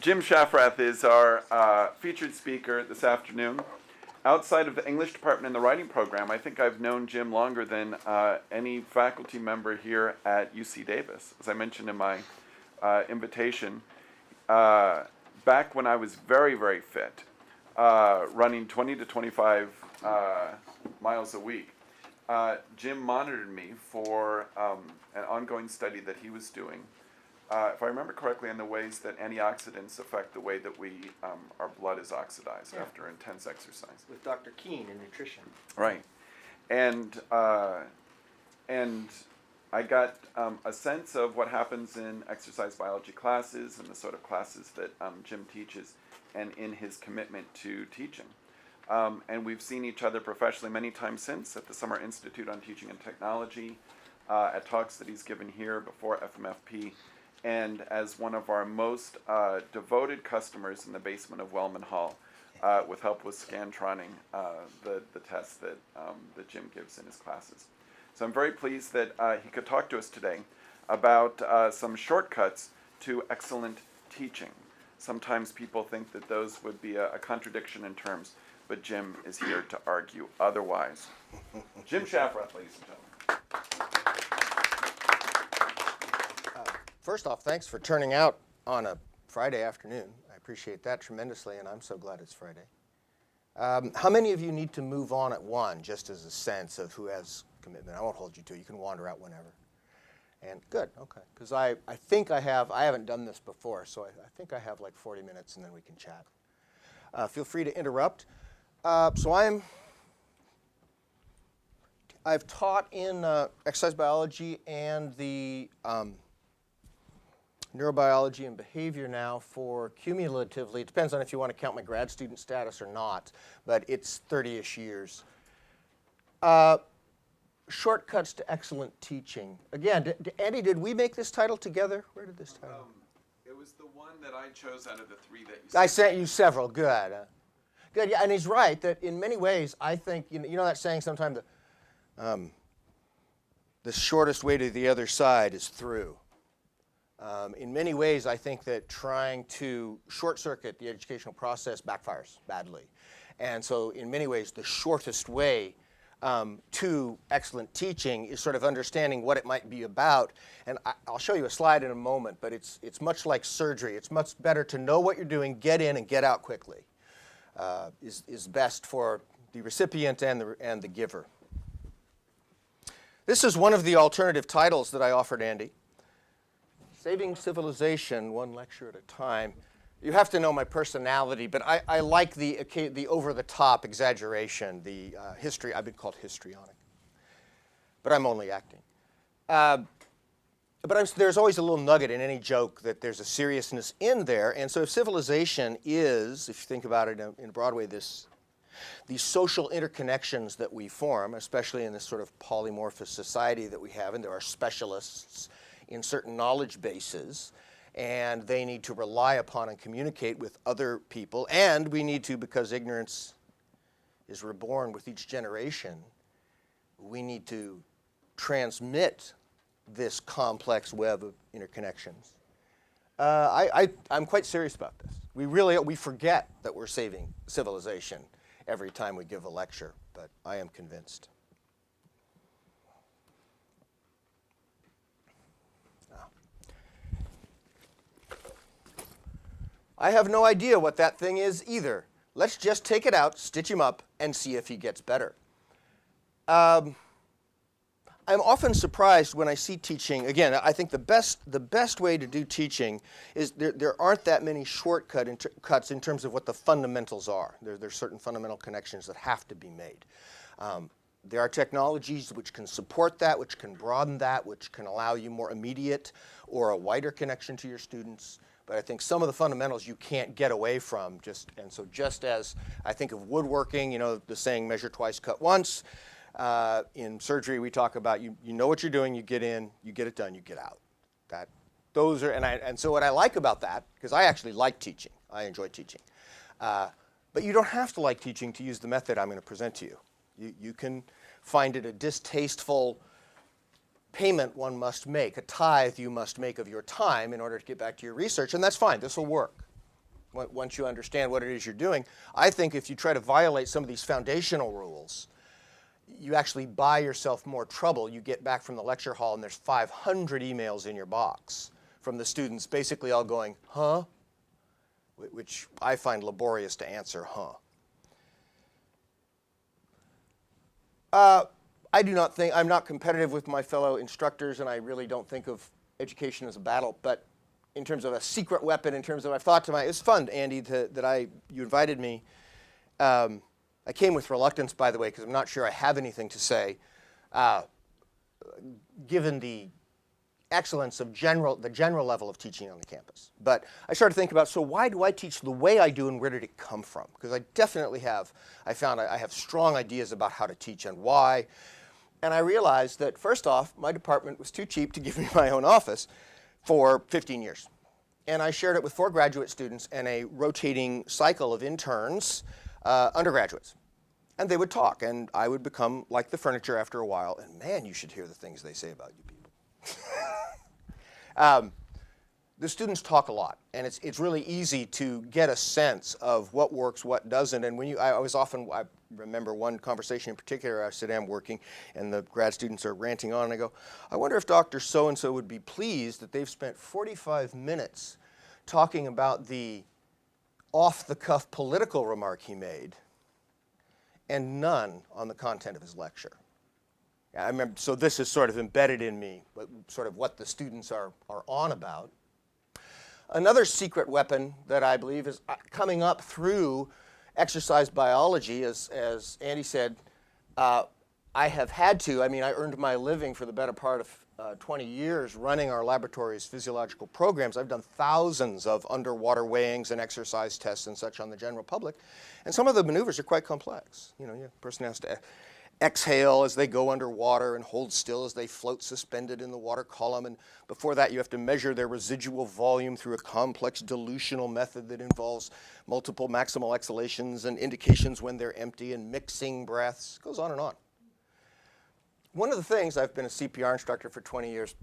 Jim Shaffrath is our featured speaker this afternoon. Outside of the English department and the writing program, I think I've known Jim longer than any faculty member here at UC Davis. As I mentioned in my invitation, back when I was very, very fit, running 20 to 25 miles a week, Jim monitored me for an ongoing study that he was doing. If I remember correctly, on the ways that antioxidants affect the way that our blood is oxidized after intense exercise. With Dr. Keene in nutrition. Right, and I got a sense of what happens in exercise biology classes and the sort of classes that Jim teaches, and in his commitment to teaching. And we've seen each other professionally many times since at the Summer Institute on Teaching and Technology, at talks that he's given here before FMFP, and as one of our most devoted customers in the basement of Wellman Hall, with help with scantroning the tests that Jim gives in his classes. So I'm very pleased that he could talk to us today about some shortcuts to excellent teaching. Sometimes people think that those would be a contradiction in terms, but Jim is here to argue otherwise. Jim Shaffrath, ladies and gentlemen. First off, thanks for turning out on a Friday afternoon. I appreciate that tremendously, and I'm so glad it's Friday. How many of you need to move on at 1, just as a sense of who has commitment? I won't hold you to it. You can wander out whenever. And good, okay. Because I think I haven't done this before, so I think I have like 40 minutes, and then we can chat. Feel free to interrupt. I've taught in exercise biology and the neurobiology and behavior now for cumulatively, it depends on if you want to count my grad student status or not, but it's 30-ish years. Shortcuts to excellent teaching. Again, Andy, did we make this title together? Where did this title? It was the one that I chose out of the 3 that you I sent you several. Good. Good. Yeah, and he's right that in many ways, I think, you know that saying sometimes, the shortest way to the other side is through. In many ways, I think that trying to short-circuit the educational process backfires badly. And so in many ways, the shortest way to excellent teaching is sort of understanding what it might be about. And I'll show you a slide in a moment, but it's much like surgery. It's much better to know what you're doing, get in, and get out quickly. Is best for the recipient and the giver. This is one of the alternative titles that I offered Andy. Saving Civilization, one lecture at a time. You have to know my personality, but I like the over-the-top exaggeration, the history. I've been called histrionic, but I'm only acting. But there's always a little nugget in any joke that there's a seriousness in there. And so if civilization is, if you think about it in a broad way, these social interconnections that we form, especially in this sort of polymorphous society that we have, and there are specialists in certain knowledge bases, and they need to rely upon and communicate with other people, and we need to, because ignorance is reborn with each generation, we need to transmit this complex web of interconnections. I'm quite serious about this. We forget that we're saving civilization every time we give a lecture, but I am convinced. I have no idea what that thing is either. Let's just take it out, stitch him up, and see if he gets better. I'm often surprised when I see teaching. Again, I think the best way to do teaching is there aren't that many shortcuts in terms of what the fundamentals are. There's certain fundamental connections that have to be made. There are technologies which can support that, which can broaden that, which can allow you more immediate or a wider connection to your students. But I think some of the fundamentals you can't get away from. Just as I think of woodworking, the saying measure twice, cut once. In surgery, we talk about you know what you're doing, you get in, you get it done, you get out. So what I like about that, because I actually like teaching, I enjoy teaching. But you don't have to like teaching to use the method I'm going to present to you. You can find it a distasteful payment one must make, a tithe you must make of your time in order to get back to your research, and that's fine. This will work. once you understand what it is you're doing. I think if you try to violate some of these foundational rules, you actually buy yourself more trouble. You get back from the lecture hall and there's 500 emails in your box from the students basically all going, huh? Which I find laborious to answer, huh? I do not think, I'm not competitive with my fellow instructors, and I really don't think of education as a battle, but in terms of a secret weapon, in terms of, I've thought to my, it's fun, Andy, you invited me. I came with reluctance, by the way, because I'm not sure I have anything to say, given the excellence of the general level of teaching on the campus. But I started thinking about, so why do I teach the way I do, and where did it come from? Because I definitely have, I found I have strong ideas about how to teach and why. And I realized that, first off, my department was too cheap to give me my own office for 15 years. And I shared it with 4 graduate students and a rotating cycle of interns, undergraduates. And they would talk, and I would become like the furniture after a while. And man, you should hear the things they say about you people. The students talk a lot, and it's really easy to get a sense of what works, what doesn't. And when I remember one conversation in particular. I said, I'm working, and the grad students are ranting on, and I go, I wonder if Dr. So-and-so would be pleased that they've spent 45 minutes talking about the off-the-cuff political remark he made, and none on the content of his lecture. I remember, so this is sort of embedded in me, but sort of what the students are on about. Another secret weapon that I believe is coming up through exercise biology, as Andy said, I have had to. I mean, I earned my living for the better part of 20 years running our laboratory's physiological programs. I've done thousands of underwater weighings and exercise tests and such on the general public. And some of the maneuvers are quite complex. You know, the person has to exhale as they go underwater and hold still as they float suspended in the water column. And before that, you have to measure their residual volume through a complex dilutional method that involves multiple maximal exhalations and indications when they're empty and mixing breaths. It goes on and on. One of the things, I've been a CPR instructor for 20 years,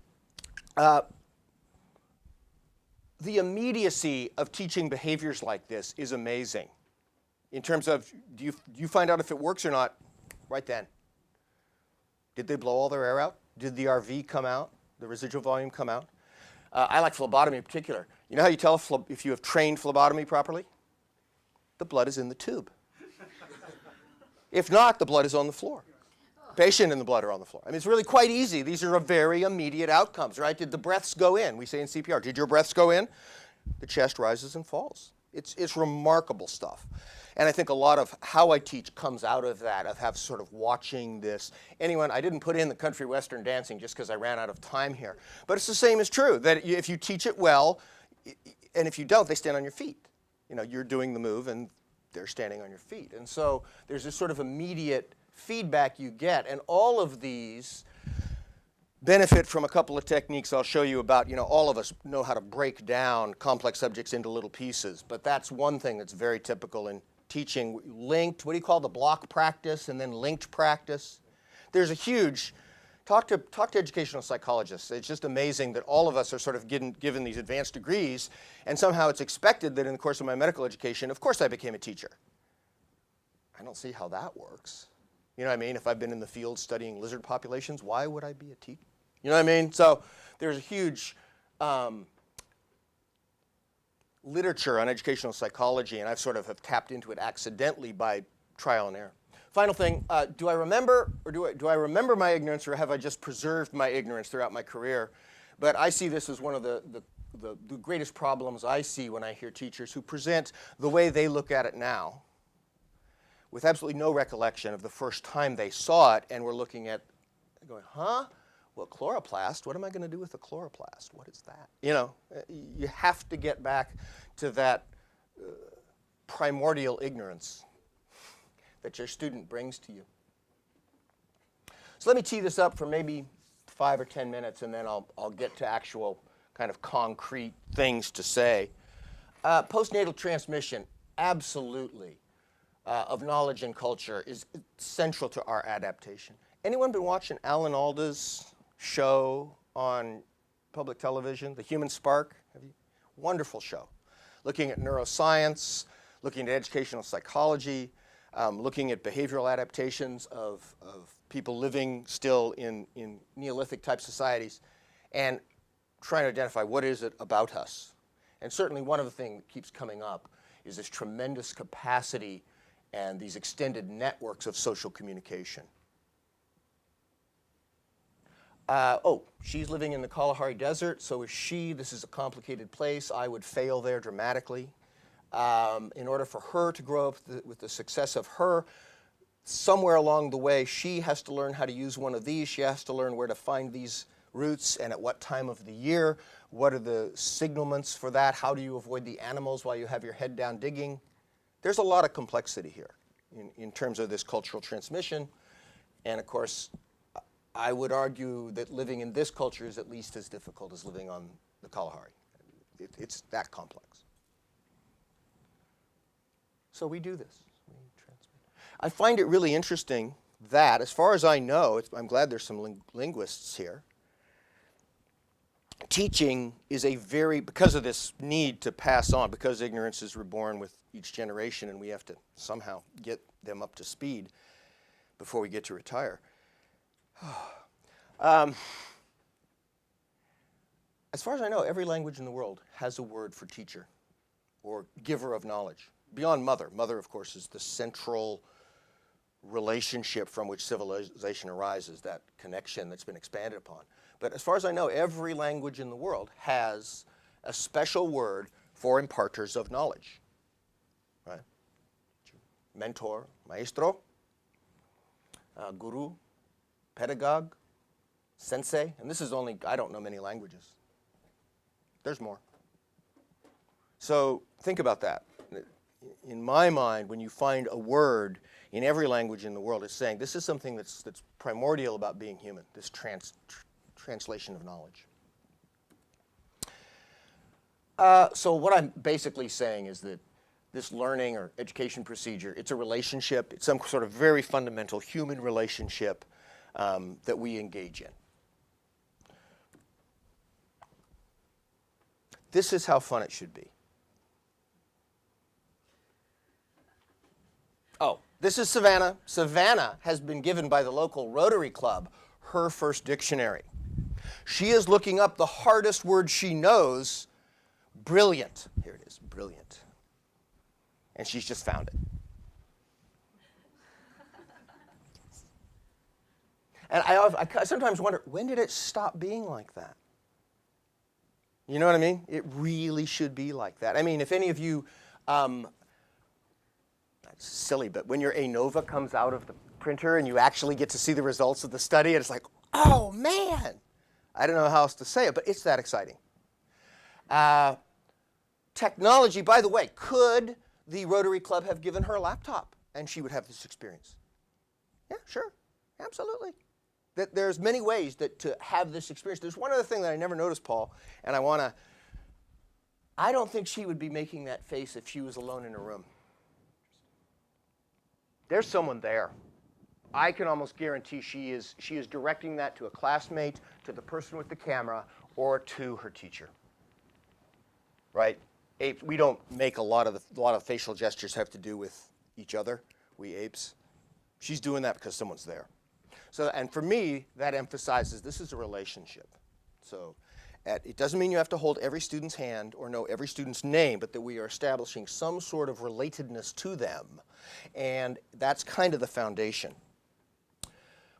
the immediacy of teaching behaviors like this is amazing. In terms of, do you find out if it works or not right then? Did they blow all their air out? Did the RV come out? The residual volume come out? I like phlebotomy in particular. You know how you tell if you have trained phlebotomy properly? The blood is in the tube. If not, the blood is on the floor. Patient and the blood are on the floor. I mean, it's really quite easy. These are very immediate outcomes, right? Did the breaths go in? We say in CPR, did your breaths go in? The chest rises and falls. It's remarkable stuff. And I think a lot of how I teach comes out of that, of have sort of watching this. I didn't put in the country western dancing just because I ran out of time here. But it's the same is true, that if you teach it well, and if you don't, they stand on your feet. You know, you're doing the move and they're standing on your feet. And so there's this sort of immediate feedback you get. And all of these benefit from a couple of techniques I'll show you about. You know, all of us know how to break down complex subjects into little pieces. But that's one thing that's very typical in teaching. Linked, what do you call the block practice, and then linked practice. There's a huge, talk to educational psychologists. It's just amazing that all of us are sort of given these advanced degrees, and somehow it's expected that in the course of my medical education, of course I became a teacher. I don't see how that works. You know what I mean? If I've been in the field studying lizard populations, why would I be a teacher? You know what I mean? So there's a huge literature on educational psychology, and I've sort of have tapped into it accidentally by trial and error. Final thing, do I remember my ignorance, or have I just preserved my ignorance throughout my career? But I see this as one of the greatest problems I see when I hear teachers who present the way they look at it now with absolutely no recollection of the first time they saw it, and we're looking at going, huh? Well, chloroplast, what am I going to do with a chloroplast? What is that? You know, you have to get back to that primordial ignorance that your student brings to you. So let me tee this up for maybe 5 or 10 minutes, and then I'll get to actual kind of concrete things to say. Postnatal transmission, absolutely, of knowledge and culture is central to our adaptation. Anyone been watching Alan Alda's show on public television, The Human Spark? Wonderful show. looking at neuroscience, looking at educational psychology, looking at behavioral adaptations of people living still in Neolithic type societies, and trying to identify what is it about us. And certainly one of the things that keeps coming up is this tremendous capacity and these extended networks of social communication. She's living in the Kalahari Desert, so is she. This is a complicated place. I would fail there dramatically. In order for her to grow up with the success of her, somewhere along the way, she has to learn how to use one of these. She has to learn where to find these roots and at what time of the year. What are the signalments for that? How do you avoid the animals while you have your head down digging? There's a lot of complexity here in terms of this cultural transmission. And of course, I would argue that living in this culture is at least as difficult as living on the Kalahari. It's that complex. So we do this. I find it really interesting that, as far as I know, I'm glad there's some linguists here, teaching is because of this need to pass on, because ignorance is reborn with each generation and we have to somehow get them up to speed before we get to retire. As far as I know, every language in the world has a word for teacher or giver of knowledge. Beyond mother. Mother, of course, is the central relationship from which civilization arises, that connection that's been expanded upon. But as far as I know, every language in the world has a special word for imparters of knowledge. Right? Mentor, maestro, guru, pedagogue, sensei. And this is only, I don't know many languages. There's more. So think about that. In my mind, when you find a word in every language in the world, it's saying this is something that's primordial about being human, this translation of knowledge. So what I'm basically saying is that this learning or education procedure, it's a relationship. It's some sort of very fundamental human relationship that we engage in. This is how fun it should be. Oh, this is Savannah. Savannah has been given by the local Rotary Club her first dictionary. She is looking up the hardest word she knows, brilliant. Here it is, brilliant. And she's just found it. And I sometimes wonder, when did it stop being like that? You know what I mean? It really should be like that. I mean, if any of you, it's silly, but when your ANOVA comes out of the printer and you actually get to see the results of the study, and it's like, oh man, I don't know how else to say it, but it's that exciting. Technology, by the way, could the Rotary Club have given her a laptop and she would have this experience? Yeah, sure, absolutely. There's many ways to have this experience. There's one other thing that I never noticed, Paul, and I don't think she would be making that face if she was alone in a room. There's someone there. I can almost guarantee she is directing that to a classmate, to the person with the camera, or to her teacher. Right? Apes, we don't make a lot of facial gestures have to do with each other, we apes. She's doing that because someone's there. So, and for me, that emphasizes this is a relationship. So it doesn't mean you have to hold every student's hand or know every student's name, but that we are establishing some sort of relatedness to them. And that's kind of the foundation.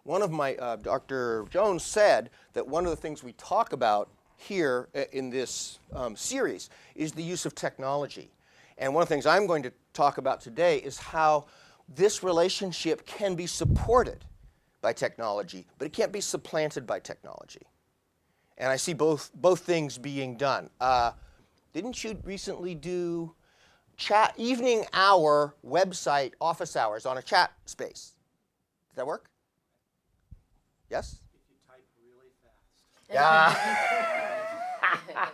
One of my, Dr. Jones said that one of the things we talk about here in this series is the use of technology. And one of the things I'm going to talk about today is how this relationship can be supported by technology, but it can't be supplanted by technology. And I see both things being done. Didn't you recently do evening hour website office hours on a chat space? Did that work? Yes? If you type really fast. Yeah.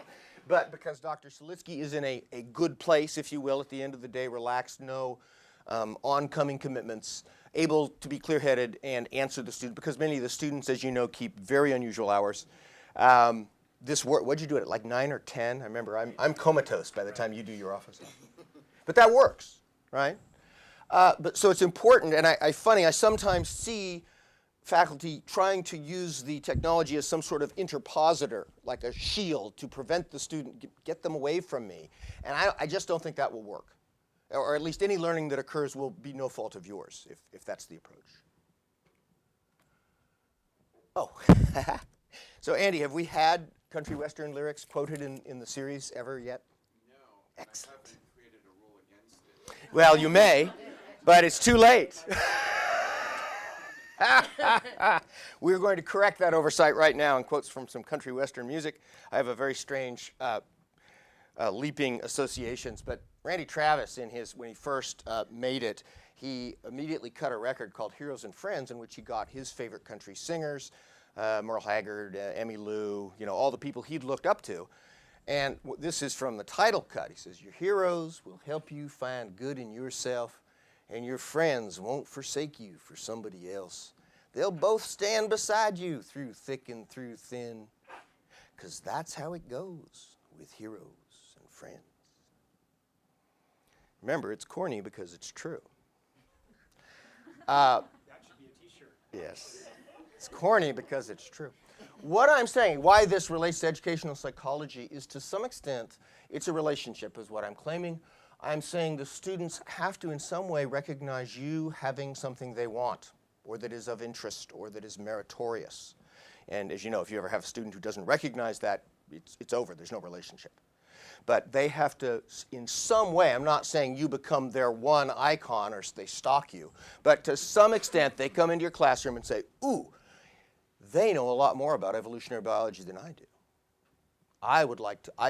But because Dr. Salitsky is in a good place, if you will, at the end of the day, relaxed, no oncoming commitments, able to be clear-headed and answer the student, because many of the students, as you know, keep very unusual hours. this work. What'd you do it at like 9 or 10? I remember I'm comatose by the time you do your office hours. But that works, right? But so it's important, and I sometimes see faculty trying to use the technology as some sort of interpositor, like a shield to prevent the student, get them away from me. And I just don't think that will work. Or at least any learning that occurs will be no fault of yours if that's the approach. Oh, so Andy, have we had country western lyrics quoted in the series ever yet? No. Excellent. I haven't created a rule against it. Well, you may, but it's too late. We're going to correct that oversight right now in quotes from some country western music. I have a very strange leaping associations, but Randy Travis, when he first made it, he immediately cut a record called Heroes and Friends, in which he got his favorite country singers, Merle Haggard, Emmylou, all the people he'd looked up to. And this is from the title cut. He says, your heroes will help you find good in yourself, and your friends won't forsake you for somebody else. They'll both stand beside you through thick and through thin, 'cause that's how it goes with heroes and friends. Remember, it's corny because it's true. That should be a t-shirt. Yes. It's corny because it's true. What I'm saying, why this relates to educational psychology, is to some extent, it's a relationship is what I'm claiming. I'm saying the students have to in some way recognize you having something they want, or that is of interest, or that is meritorious. And as you know, if you ever have a student who doesn't recognize that, it's over, there's no relationship. But they have to, in some way, I'm not saying you become their one icon or they stalk you, but to some extent they come into your classroom and say, ooh, they know a lot more about evolutionary biology than I do. I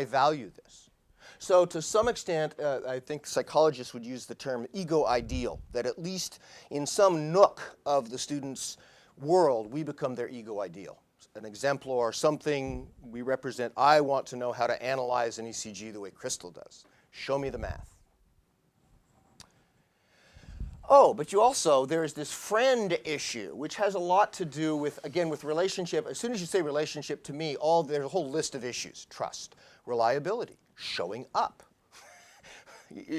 value this. So to some extent, I think psychologists would use the term ego ideal, that at least in some nook of the student's world, we become their ego ideal. An exemplar, something we represent. I want to know how to analyze an ECG the way Crystal does. Show me the math. Oh, but there is this friend issue, which has a lot to do with, again, with relationship. As soon as you say relationship, to me, there's a whole list of issues. Trust, reliability, showing up.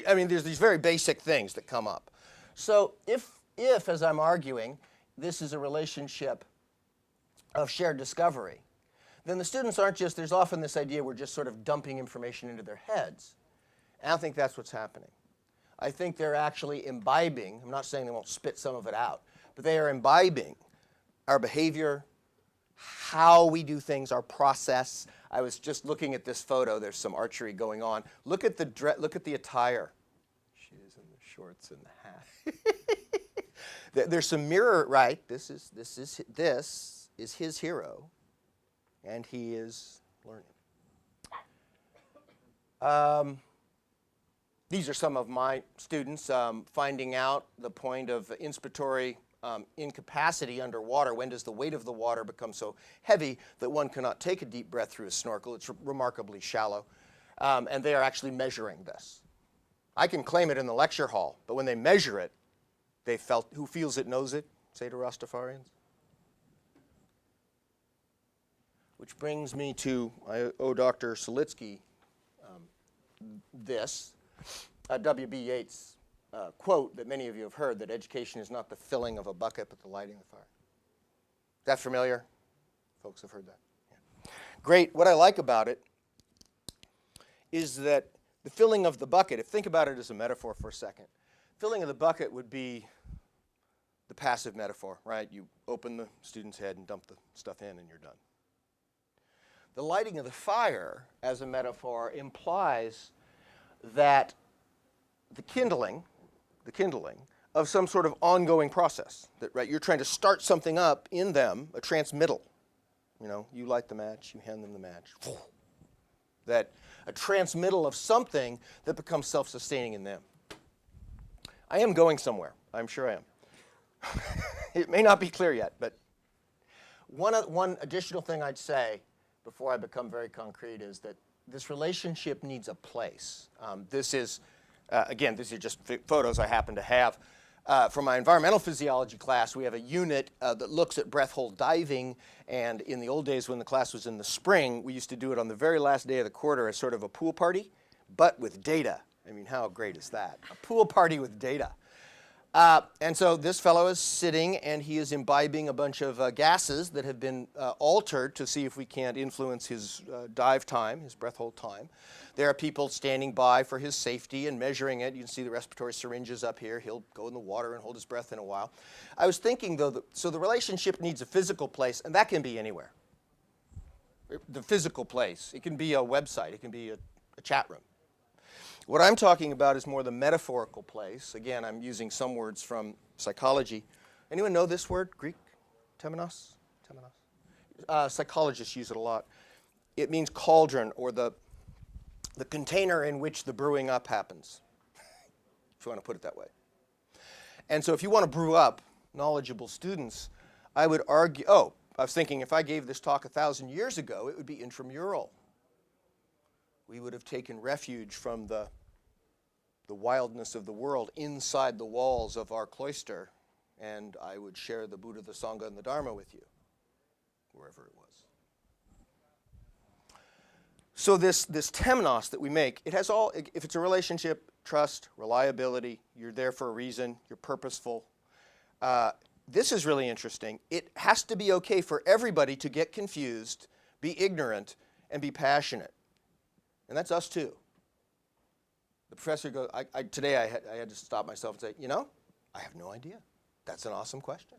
I mean, there's these very basic things that come up. So if, as I'm arguing, this is a relationship of shared discovery, then the students aren't just, there's often this idea we're just sort of dumping information into their heads. And I don't think that's what's happening. I think they're actually imbibing, I'm not saying they won't spit some of it out, but they are imbibing our behavior, how we do things, our process. I was just looking at this photo, there's some archery going on. Look at the attire. She is in the shorts and the hat. There's some mirror, right? This is his hero, and he is learning. These are some of my students finding out the point of inspiratory incapacity underwater. When does the weight of the water become so heavy that one cannot take a deep breath through a snorkel? It's remarkably shallow, and they are actually measuring this. I can claim it in the lecture hall, but when they measure it, they felt, who feels it knows it, say to Rastafarians. Which brings me to, I owe Dr. Solitsky this, W.B. Yeats' quote that many of you have heard, that education is not the filling of a bucket, but the lighting of the fire. Is that familiar? Folks have heard that. Yeah. Great. What I like about it is that the filling of the bucket, think about it as a metaphor for a second. Filling of the bucket would be the passive metaphor, right? You open the student's head and dump the stuff in and you're done. The lighting of the fire, as a metaphor, implies that the kindling of some sort of ongoing process. That, right, you're trying to start something up in them, a transmittal. You light the match, you hand them the match. That a transmittal of something that becomes self-sustaining in them. I am going somewhere. I'm sure I am. It may not be clear yet, but one additional thing I'd say before I become very concrete is that this relationship needs a place. Again, these are just photos I happen to have. From my environmental physiology class, we have a unit that looks at breath hold diving, and in the old days when the class was in the spring, we used to do it on the very last day of the quarter as sort of a pool party, but with data. I mean, how great is that? A pool party with data. And so this fellow is sitting, and he is imbibing a bunch of gases that have been altered to see if we can't influence his dive time, his breath hold time. There are people standing by for his safety and measuring it. You can see the respiratory syringes up here. He'll go in the water and hold his breath in a while. I was thinking, though, so the relationship needs a physical place, and that can be anywhere. The physical place. It can be a website. It can be a chat room. What I'm talking about is more the metaphorical place. Again, I'm using some words from psychology. Anyone know this word, Greek? Temenos? Psychologists use it a lot. It means cauldron, or the container in which the brewing up happens, if you want to put it that way. And so if you want to brew up knowledgeable students, I would argue, I was thinking if I gave this talk 1,000 years ago, it would be intramural. We would have taken refuge from the wildness of the world inside the walls of our cloister, and I would share the Buddha, the Sangha, and the Dharma with you, wherever it was. So this temenos that we make, it has all, if it's a relationship, trust, reliability, you're there for a reason, you're purposeful. This is really interesting. It has to be okay for everybody to get confused, be ignorant, and be passionate. And that's us too. The professor goes, today I had to stop myself and say, I have no idea. That's an awesome question.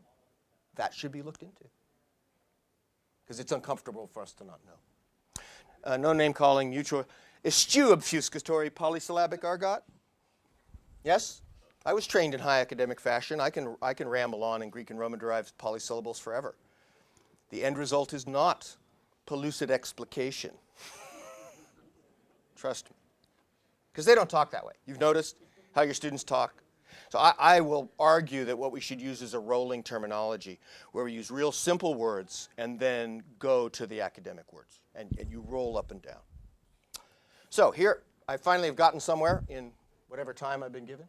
That should be looked into. Because it's uncomfortable for us to not know. No name calling, mutual, eschew obfuscatory polysyllabic argot. Yes? I was trained in high academic fashion. I can ramble on in Greek and Roman derived polysyllables forever. The end result is not pellucid explication. Trust me. Because they don't talk that way. You've noticed how your students talk? So I will argue that what we should use is a rolling terminology, where we use real simple words and then go to the academic words. And you roll up and down. So here, I finally have gotten somewhere in whatever time I've been given.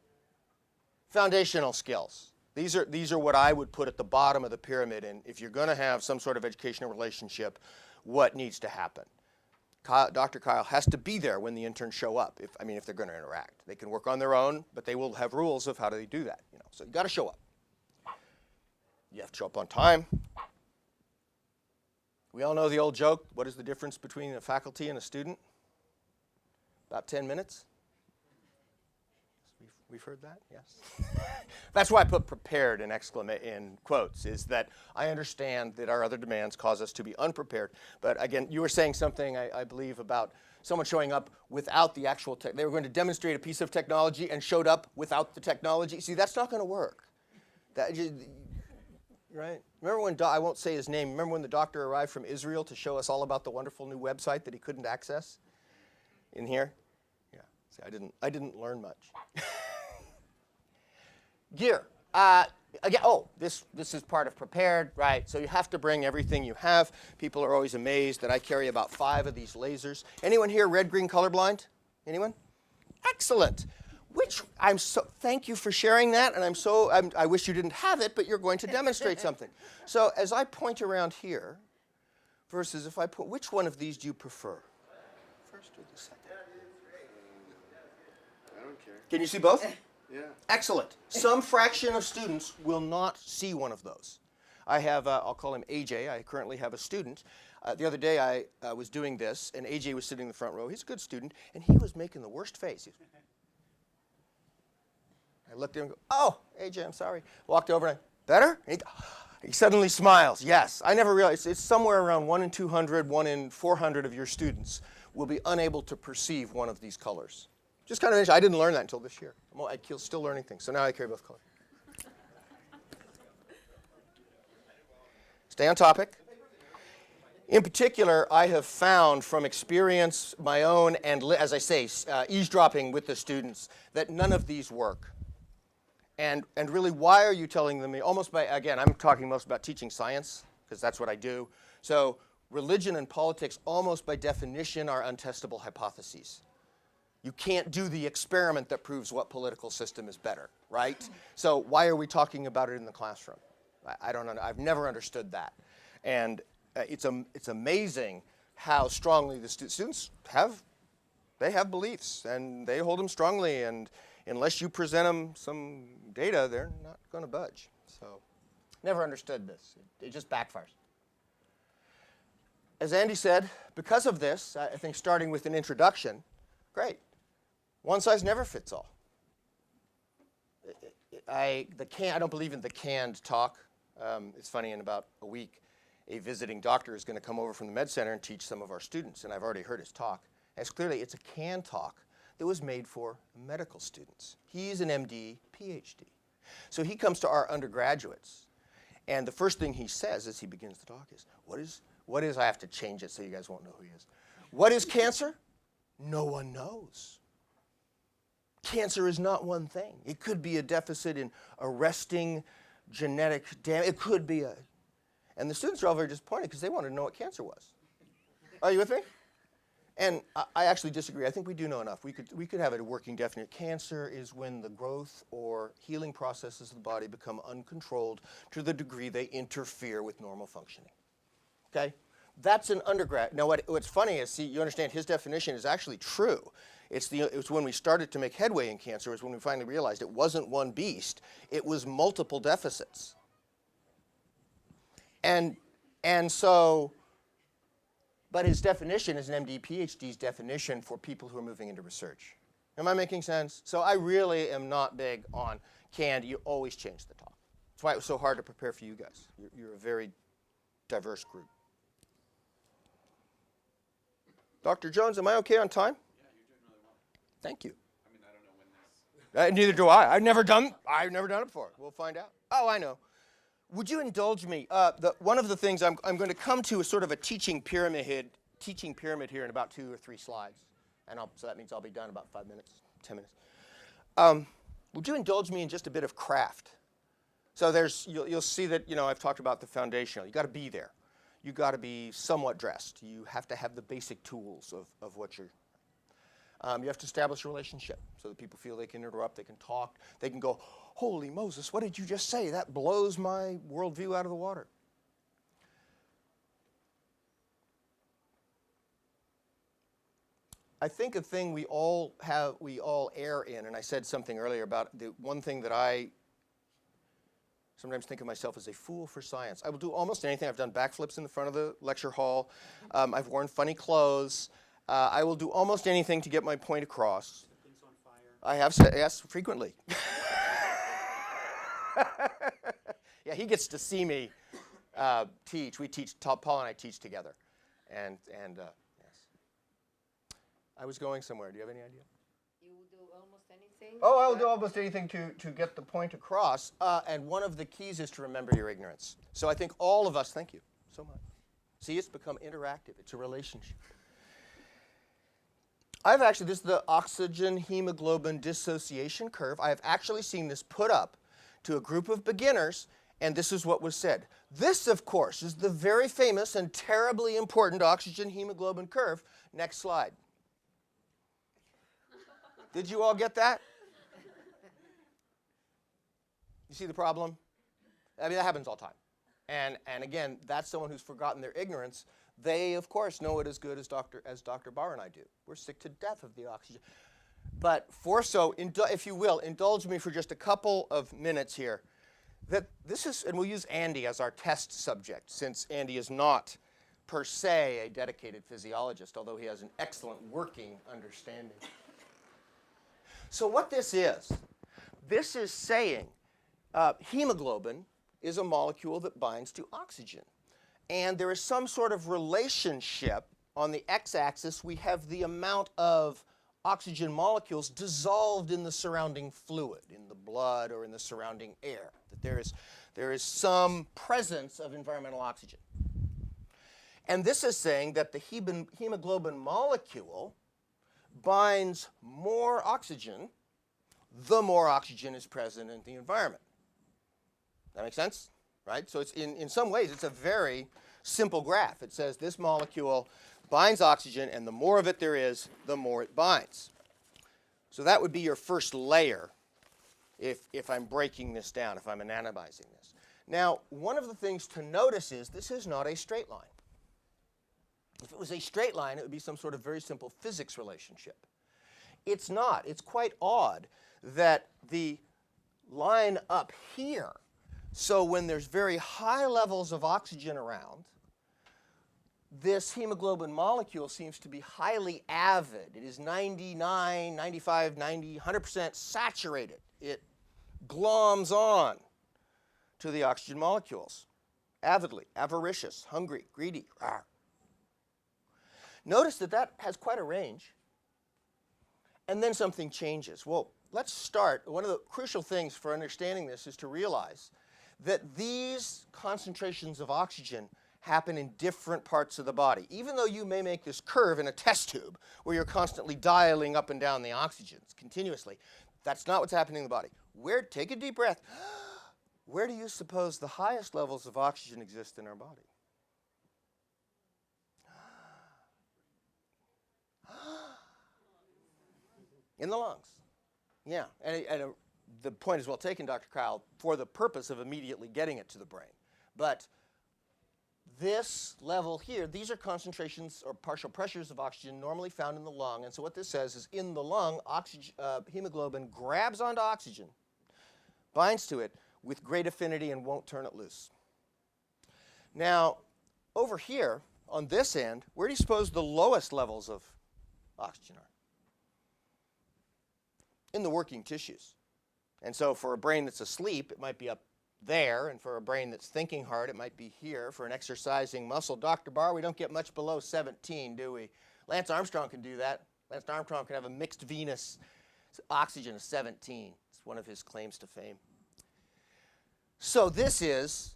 Foundational skills. These are what I would put at the bottom of the pyramid. And if you're going to have some sort of educational relationship, what needs to happen? Dr. Kyle has to be there when the interns show up, if they're going to interact. They can work on their own, but they will have rules of how do they do that. So you got to show up. You have to show up on time. We all know the old joke, what is the difference between a faculty and a student? About 10 minutes. We've heard that, yes. That's why I put prepared in quotes, is that I understand that our other demands cause us to be unprepared. But again, you were saying something, I believe, about someone showing up without the actual tech. They were going to demonstrate a piece of technology and showed up without the technology. See, that's not going to work. Right? Remember when, I won't say his name, remember when the doctor arrived from Israel to show us all about the wonderful new website that he couldn't access in here? Yeah, see, I didn't learn much. Gear. Again, this is part of prepared, right? So you have to bring everything you have. People are always amazed that I carry about 5 of these lasers. Anyone here red-green colorblind? Anyone? Excellent. Thank you for sharing that, and I wish you didn't have it, but you're going to demonstrate something. So as I point around here, versus if I put, which one of these do you prefer? First or the second? I don't care. Can you see both? Yeah. Excellent. Some fraction of students will not see one of those. I have, I'll call him AJ. I currently have a student. The other day I was doing this, and AJ was sitting in the front row. He's a good student, and he was making the worst face. I looked at him and go, "Oh, AJ, I'm sorry." Walked over and better? And he suddenly smiles. Yes, I never realized. It's somewhere around 1 in 200, 1 in 400 of your students will be unable to perceive one of these colors. Just kind of interesting. I didn't learn that until this year. I'm still learning things. So now I carry both colors. Stay on topic. In particular, I have found from experience, my own, and as I say, eavesdropping with the students, that none of these work. And really, why are you telling them? Again, I'm talking most about teaching science, because that's what I do. So religion and politics, almost by definition, are untestable hypotheses. You can't do the experiment that proves what political system is better, right? So why are we talking about it in the classroom? I don't know. I've never understood that. And it's amazing how strongly the students have beliefs, and they hold them strongly, and unless you present them some data, they're not going to budge. So never understood this. It just backfires. As Andy said, because of this, I think starting with an introduction, great. One size never fits all. I don't believe in the canned talk. It's funny, in about a week, a visiting doctor is going to come over from the med center and teach some of our students, and I've already heard his talk. As clearly, it's a canned talk that was made for medical students. He's an MD, PhD. So he comes to our undergraduates, and the first thing he says as he begins the talk is, what is, I have to change it so you guys won't know who he is. What is cancer? No one knows. Cancer is not one thing. It could be a deficit in arresting genetic damage. It could be and the students are all very disappointed because they wanted to know what cancer was. Are you with me? And I actually disagree. I think we do know enough. We could have a working definite. Cancer is when the growth or healing processes of the body become uncontrolled to the degree they interfere with normal functioning. Okay? That's an undergrad. Now, what's funny is, see, you understand his definition is actually true. It's when we started to make headway in cancer is when we finally realized it wasn't one beast. It was multiple deficits. And so, but his definition is an MD, PhD's definition for people who are moving into research. Am I making sense? So I really am not big on canned. You always change the talk. That's why it was so hard to prepare for you guys. You're a very diverse group. Dr. Jones, am I okay on time? Yeah, you're doing really well. Thank you. I mean, I don't know when this. Neither do I. I've never done it before. We'll find out. Oh, I know. Would you indulge me? One of the things I'm going to come to is sort of a teaching pyramid here in about 2 or 3 slides, and so that means I'll be done in about 5 minutes, 10 minutes. Would you indulge me in just a bit of craft? So you'll see that I've talked about the foundational. You got to be there. You got to be somewhat dressed. You have to have the basic tools of what you're. You have to establish a relationship so that people feel they can interrupt, they can talk, they can go, holy Moses, what did you just say? That blows my worldview out of the water. I think a thing we all err in, and I said something earlier about the one thing that I sometimes think of myself as a fool for science. I will do almost anything. I've done backflips in the front of the lecture hall. I've worn funny clothes. I will do almost anything to get my point across. Things on fire. I have said yes frequently. Yeah, he gets to see me teach. We teach. Paul and I teach together, and yes. I was going somewhere. Do you have any idea? You will do almost anything? Oh, I will do almost anything to get the point across. And one of the keys is to remember your ignorance. So I think all of us. Thank you so much. See, it's become interactive. It's a relationship. This is the oxygen hemoglobin dissociation curve. I have actually seen this put up to a group of beginners, and this is what was said. This, of course, is the very famous and terribly important oxygen hemoglobin curve. Next slide. Did you all get that? You see the problem? I mean, that happens all the time. And again, that's someone who's forgotten their ignorance. They, of course, know it as good as Dr. Barr and I do. We're sick to death of the oxygen. But if you will, indulge me for just a couple of minutes here. That this is, and we'll use Andy as our test subject, since Andy is not, per se, a dedicated physiologist, although he has an excellent working understanding. So what this is saying hemoglobin is a molecule that binds to oxygen. And there is some sort of relationship. On the x-axis, we have the amount of oxygen molecules dissolved in the surrounding fluid, in the blood or in the surrounding air. That there is some presence of environmental oxygen. And this is saying that the hemoglobin molecule binds more oxygen the more oxygen is present in the environment. That makes sense? Right? So it's in some ways, it's a very simple graph. It says this molecule binds oxygen, and the more of it there is, the more it binds. So that would be your first layer if I'm breaking this down, if I'm anatomizing this. Now, one of the things to notice is this is not a straight line. If it was a straight line, it would be some sort of very simple physics relationship. It's not. It's quite odd that the line up here, so when there's very high levels of oxygen around, this hemoglobin molecule seems to be highly avid. It is 99, 95, 90, 100% saturated. It gloms on to the oxygen molecules, avidly, avaricious, hungry, greedy. Rawr. Notice that that has quite a range, and then something changes. Well, let's start. One of the crucial things for understanding this is to realize that these concentrations of oxygen happen in different parts of the body. Even though you may make this curve in a test tube where you're constantly dialing up and down the oxygens continuously, that's not what's happening in the body. Take a deep breath. Where do you suppose the highest levels of oxygen exist in our body? In the lungs. Yeah, and the point is well taken, Dr. Kyle, for the purpose of immediately getting it to the brain. But this level here, these are concentrations or partial pressures of oxygen normally found in the lung. And so what this says is in the lung, hemoglobin grabs onto oxygen, binds to it with great affinity and won't turn it loose. Now, over here, on this end, where do you suppose the lowest levels of oxygen are? In the working tissues. And so for a brain that's asleep, it might be up there, and for a brain that's thinking hard, it might be here. For an exercising muscle, Dr. Barr, we don't get much below 17, do we? Lance Armstrong can do that. Lance Armstrong can have a mixed venous oxygen of 17. It's one of his claims to fame. So this is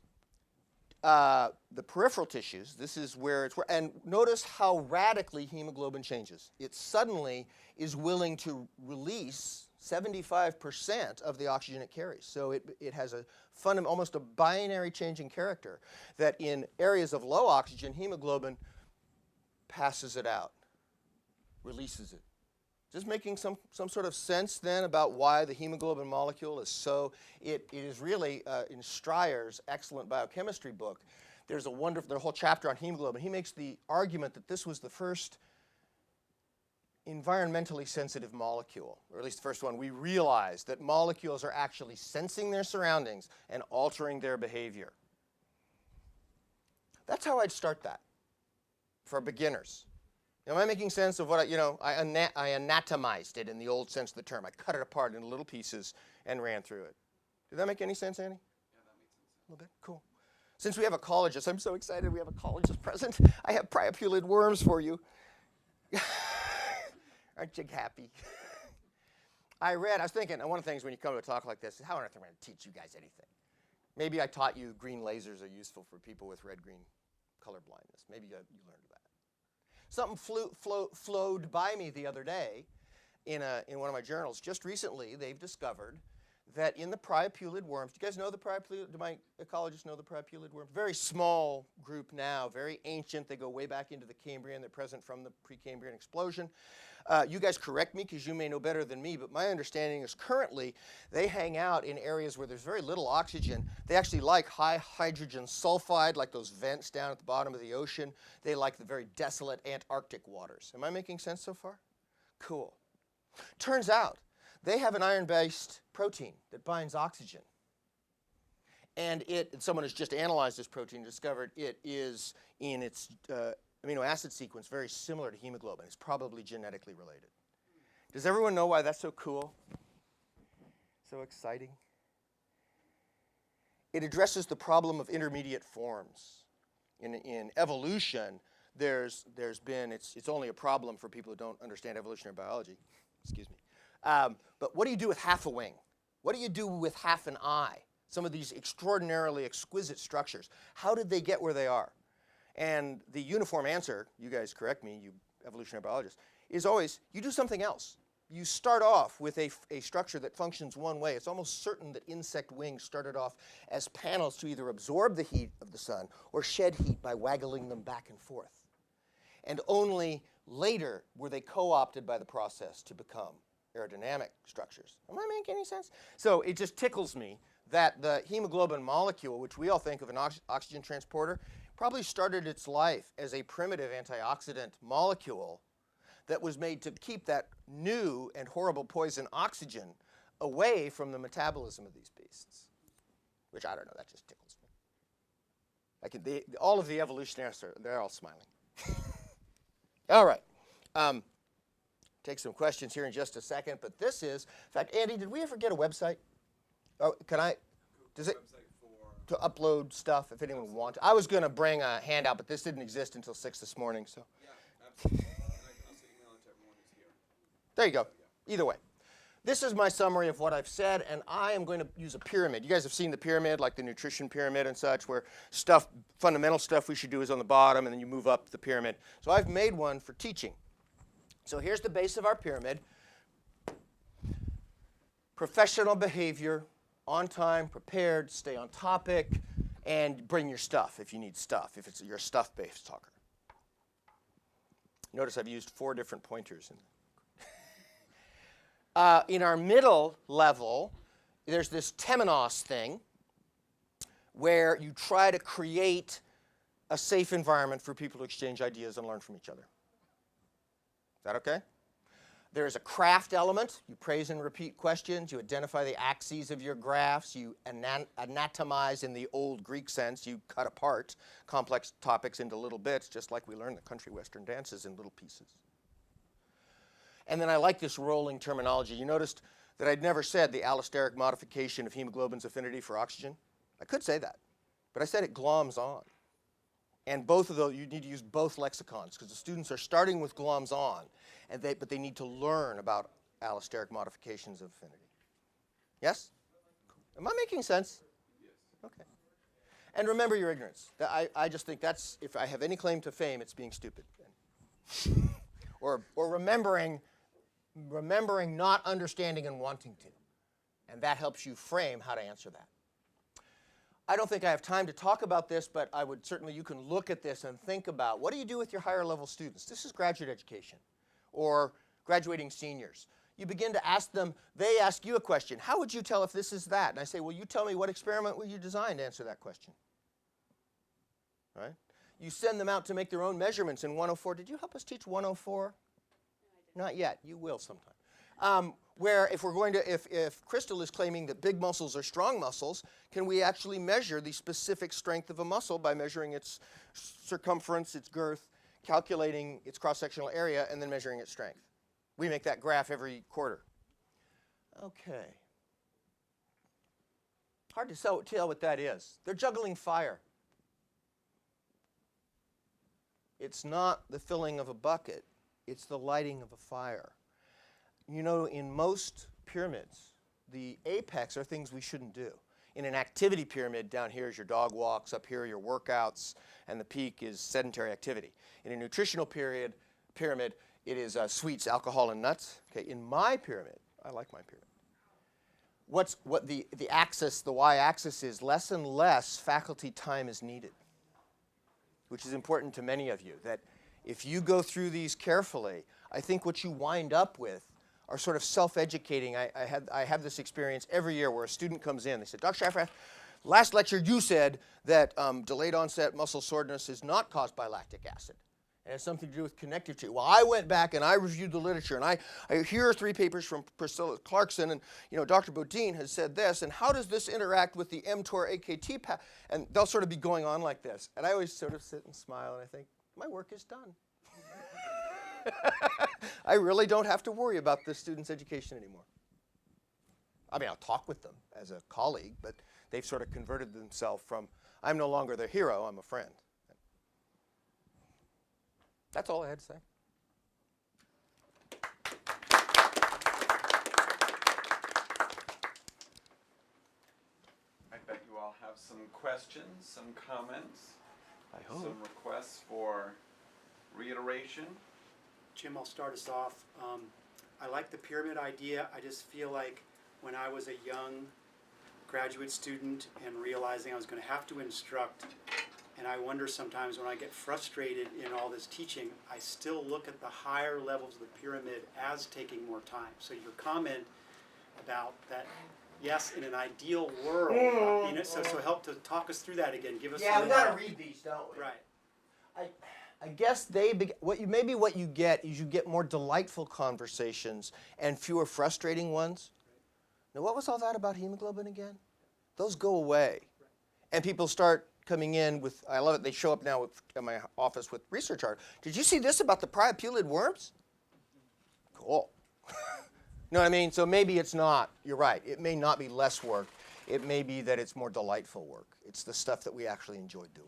the peripheral tissues. This is where it's, and notice how radically hemoglobin changes. It suddenly is willing to release 75% of the oxygen it carries. So it has a almost a binary change in character that in areas of low oxygen, hemoglobin passes it out, releases it. Just making some sort of sense then about why the hemoglobin molecule is so, it is really in Streyer's excellent biochemistry book. There's a wonderful, whole chapter on hemoglobin. He makes the argument that this was the first environmentally sensitive molecule, or at least the first one. We realized that molecules are actually sensing their surroundings and altering their behavior. That's how I'd start that for beginners. Am I making sense of what I anatomized it in the old sense of the term. I cut it apart into little pieces and ran through it. Did that make any sense, Annie? Yeah, that makes sense. A little bit? Cool. Since we have ecologist, I'm so excited we have ecologist present. I have priapulid worms for you. Aren't you happy? I was thinking, one of the things when you come to a talk like this is how on earth am I going to teach you guys anything? Maybe I taught you green lasers are useful for people with red-green color blindness. Maybe you learned that. Something flowed by me the other day in one of my journals. Just recently, they've discovered that in the priapulid worms, do you guys know do my ecologists know the priapulid worms? Very small group now, very ancient. They go way back into the Cambrian. They're present from the Precambrian explosion. You guys correct me because you may know better than me, but my understanding is currently they hang out in areas where there's very little oxygen. They actually like high hydrogen sulfide, like those vents down at the bottom of the ocean. They like the very desolate Antarctic waters. Am I making sense so far? Cool. Turns out they have an iron-based protein that binds oxygen. And someone has just analyzed this protein and discovered it is in its amino acid sequence very similar to hemoglobin. It's probably genetically related. Does everyone know why that's so cool? So exciting? It addresses the problem of intermediate forms. In evolution, there's been, it's only a problem for people who don't understand evolutionary biology. Excuse me. But what do you do with half a wing? What do you do with half an eye? Some of these extraordinarily exquisite structures. How did they get where they are? And the uniform answer, you guys correct me, you evolutionary biologists, is always you do something else. You start off with a structure that functions one way. It's almost certain that insect wings started off as panels to either absorb the heat of the sun or shed heat by waggling them back and forth. And only later were they co-opted by the process to become aerodynamic structures. Am I making any sense? So it just tickles me that the hemoglobin molecule, which we all think of an oxygen transporter, probably started its life as a primitive antioxidant molecule that was made to keep that new and horrible poison oxygen away from the metabolism of these beasts. Which, I don't know, that just tickles me. All of the evolutionists, they're all smiling. All right. Take some questions here in just a second, but this is, in fact, Andy, did we ever get a website? Oh, does it, to upload stuff if anyone wants? I was going to bring a handout, but this didn't exist until 6 this morning, so. Yeah, absolutely. And I can also email it to everyone who's here. There you go. Either way. This is my summary of what I've said, and I am going to use a pyramid. You guys have seen the pyramid, like the nutrition pyramid and such, where fundamental stuff we should do is on the bottom, and then you move up the pyramid. So I've made one for teaching. So here's the base of our pyramid. Professional behavior, on time, prepared, stay on topic, and bring your stuff if you need stuff, if you're a stuff-based talker. Notice I've used 4 different pointers. In our middle level, there's this temenos thing where you try to create a safe environment for people to exchange ideas and learn from each other. Is that okay? There is a craft element. You praise and repeat questions. You identify the axes of your graphs. You anatomize in the old Greek sense. You cut apart complex topics into little bits, just like we learn the country western dances in little pieces. And then I like this rolling terminology. You noticed that I'd never said the allosteric modification of hemoglobin's affinity for oxygen. I could say that, but I said it gloms on. And both of those, you need to use both lexicons because the students are starting with gloms on, but they need to learn about allosteric modifications of affinity. Yes? Am I making sense? Yes. Okay. And remember your ignorance. I just think that's, if I have any claim to fame, it's being stupid. or remembering not understanding and wanting to. And that helps you frame how to answer that. I don't think I have time to talk about this, but I would certainly, you can look at this and think about, what do you do with your higher level students? This is graduate education or graduating seniors. You begin to ask them, they ask you a question. How would you tell if this is that? And I say, well, you tell me what experiment will you design to answer that question? Right? You send them out to make their own measurements in 104. Did you help us teach 104? No, not yet. You will sometime. Where if we're going to, if Crystal is claiming that big muscles are strong muscles, can we actually measure the specific strength of a muscle by measuring its circumference, its girth, calculating its cross-sectional area, and then measuring its strength? We make that graph every quarter. Okay. Hard to tell what that is. They're juggling fire. It's not the filling of a bucket. It's the lighting of a fire. You know, in most pyramids, the apex are things we shouldn't do. In an activity pyramid, down here is your dog walks, up here are your workouts, and the peak is sedentary activity. In a nutritional pyramid, it is sweets, alcohol, and nuts. Okay, in my pyramid, I like my pyramid. What the axis, the y-axis is, less and less faculty time is needed, which is important to many of you, that if you go through these carefully, I think what you wind up with are sort of self-educating. I have this experience every year where a student comes in. They said, Dr. Shaffrath, last lecture you said that delayed onset muscle soreness is not caused by lactic acid. It has something to do with connective tissue. Well, I went back and I reviewed the literature, and here are 3 papers from Priscilla Clarkson, and Dr. Bodine has said this, and how does this interact with the mTOR AKT path? And they'll sort of be going on like this. And I always sort of sit and smile, and I think, my work is done. I really don't have to worry about the student's education anymore. I mean, I'll talk with them as a colleague, but they've sort of converted themselves from, I'm no longer their hero, I'm a friend. That's all I had to say. I bet you all have some questions, some comments, I hope. some requests for reiteration. Jim, I'll start us off. I like the pyramid idea. I just feel like when I was a young graduate student and realizing I was going to have to instruct And I wonder sometimes when I get frustrated in all this teaching, I still look at the higher levels of the pyramid as taking more time. So your comment about that, yes, in an ideal world, so help to talk us through that again. Give us Yeah, we some, got to read these, don't we? Right. I guess what you get is you get more delightful conversations and fewer frustrating ones. Now, what was all that about hemoglobin again? Those go away, and people start coming in with. I love it. They show up now in my office with research art. Did you see this about the priapulid worms? Cool. You know what I mean? So maybe it's not. You're right. It may not be less work. It may be that it's more delightful work. It's the stuff that we actually enjoy doing.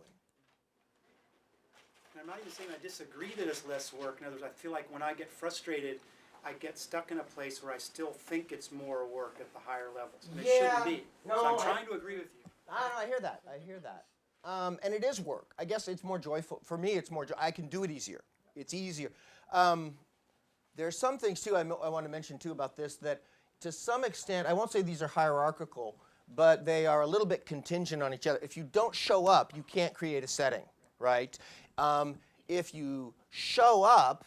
And I'm not even saying I disagree that it's less work. In other words, I feel like when I get frustrated, I get stuck in a place where I still think it's more work at the higher levels. And it shouldn't be. No, so I'm trying to agree with you. I hear that. I hear that. And it is work. I guess it's more joyful. For me, it's more I can do it easier. It's easier. There's some things, too, I want to mention, too, about this that to some extent, I won't say these are hierarchical, but they are a little bit contingent on each other. If you don't show up, you can't create a setting, right? If you show up,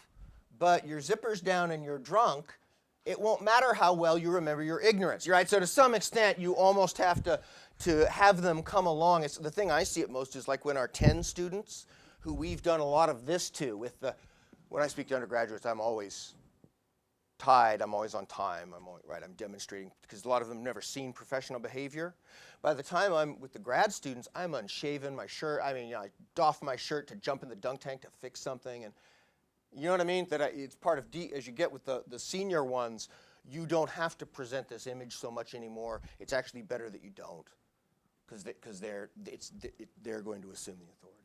but your zipper's down and you're drunk, it won't matter how well you remember your ignorance, right? So to some extent, you almost have to have them come along. It's the thing I see it most is like when our 10 students, who we've done a lot of this to, when I speak to undergraduates, I'm always tied, I'm always on time, I'm demonstrating, because a lot of them have never seen professional behavior. By the time I'm with the grad students, I'm unshaven, my shirt, I doff my shirt to jump in the dunk tank to fix something, and you know what I mean? It's part of, as you get with the senior ones, you don't have to present this image so much anymore. It's actually better that you don't, because they're going to assume the authority.